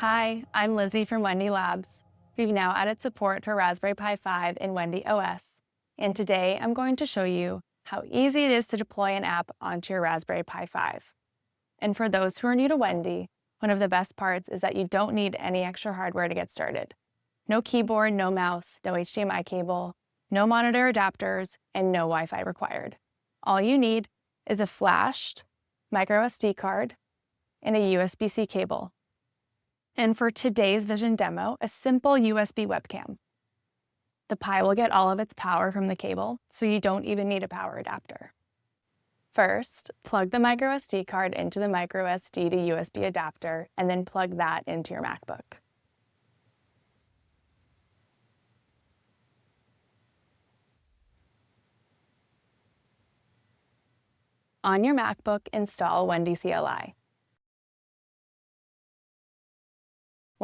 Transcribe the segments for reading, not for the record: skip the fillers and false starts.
Hi, I'm Lizzy from Wendy Labs. We've now added support for Raspberry Pi 5 in WendyOS, and today I'm going to show you how easy it is to deploy an app onto your Raspberry Pi 5. And for those who are new to Wendy, one of the best parts is that you don't need any extra hardware to get started. No keyboard, no mouse, no HDMI cable, no monitor adapters, and no Wi-Fi required. All you need is a flashed microSD card and a USB-C cable. And for today's vision demo, a simple USB webcam. The Pi will get all of its power from the cable, so you don't even need a power adapter. First, plug the microSD card into the microSD to USB adapter, and then plug that into your MacBook. On your MacBook, install Wendy CLI.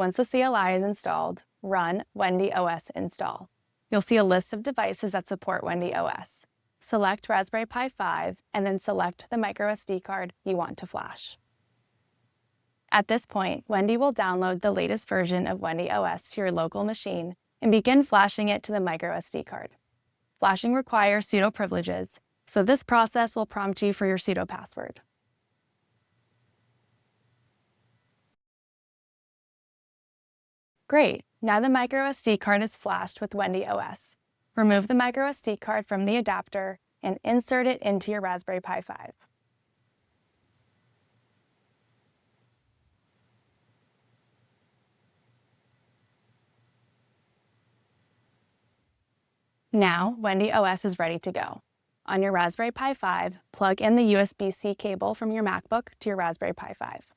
Once the CLI is installed, run WendyOS install. You'll see a list of devices that support WendyOS. Select Raspberry Pi 5 and then select the microSD card you want to flash. At this point, Wendy will download the latest version of WendyOS to your local machine and begin flashing it to the microSD card. Flashing requires sudo privileges, so this process will prompt you for your sudo password. Great, now the microSD card is flashed with WendyOS. Remove the microSD card from the adapter and insert it into your Raspberry Pi 5. Now, WendyOS is ready to go. On your Raspberry Pi 5, plug in the USB-C cable from your MacBook to your Raspberry Pi 5.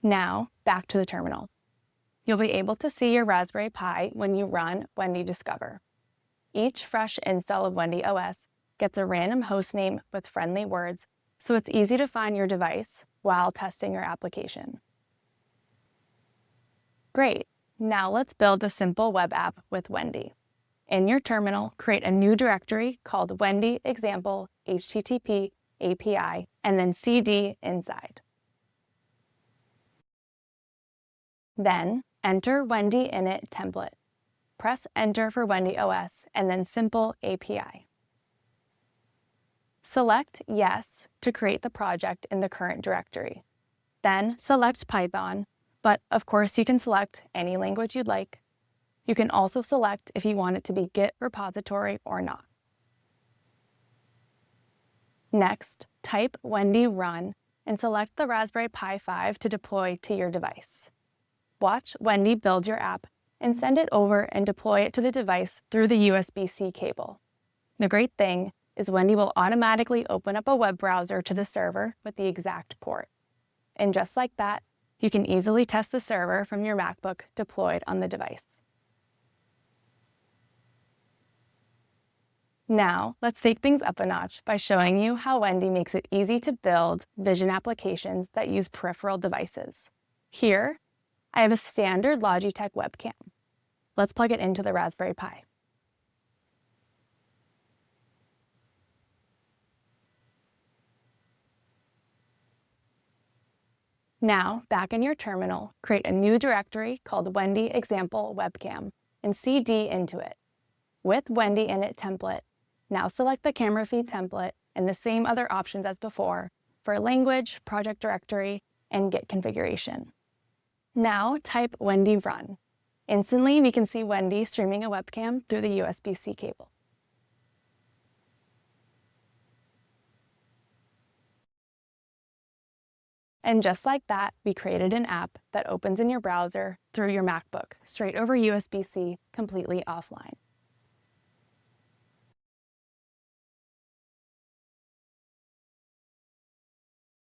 Now, back to the terminal. You'll be able to see your Raspberry Pi when you run Wendy Discover. Each fresh install of WendyOS gets a random hostname with friendly words, so it's easy to find your device while testing your application. Great, now let's build a simple web app with Wendy. In your terminal, create a new directory called Wendy Example HTTP API and then cd inside. Then, enter Wendy init template. Press enter for WendyOS and then simple API. Select Yes to create the project in the current directory. Then select Python, but of course you can select any language you'd like. You can also select if you want it to be Git repository or not. Next, type Wendy run and select the Raspberry Pi 5 to deploy to your device. Watch Wendy build your app and send it over and deploy it to the device through the USB-C cable. The great thing is Wendy will automatically open up a web browser to the server with the exact port. And just like that, you can easily test the server from your MacBook deployed on the device. Now, let's take things up a notch by showing you how Wendy makes it easy to build vision applications that use peripheral devices. Here, I have a standard Logitech webcam. Let's plug it into the Raspberry Pi. Now, back in your terminal, create a new directory called Wendy Example Webcam and cd into it. With Wendy init template, now select the camera feed template and the same other options as before for language, project directory, and Git configuration. Now type Wendy run. Instantly, we can see Wendy streaming a webcam through the USB-C cable. And just like that, we created an app that opens in your browser through your MacBook, straight over USB-C, completely offline.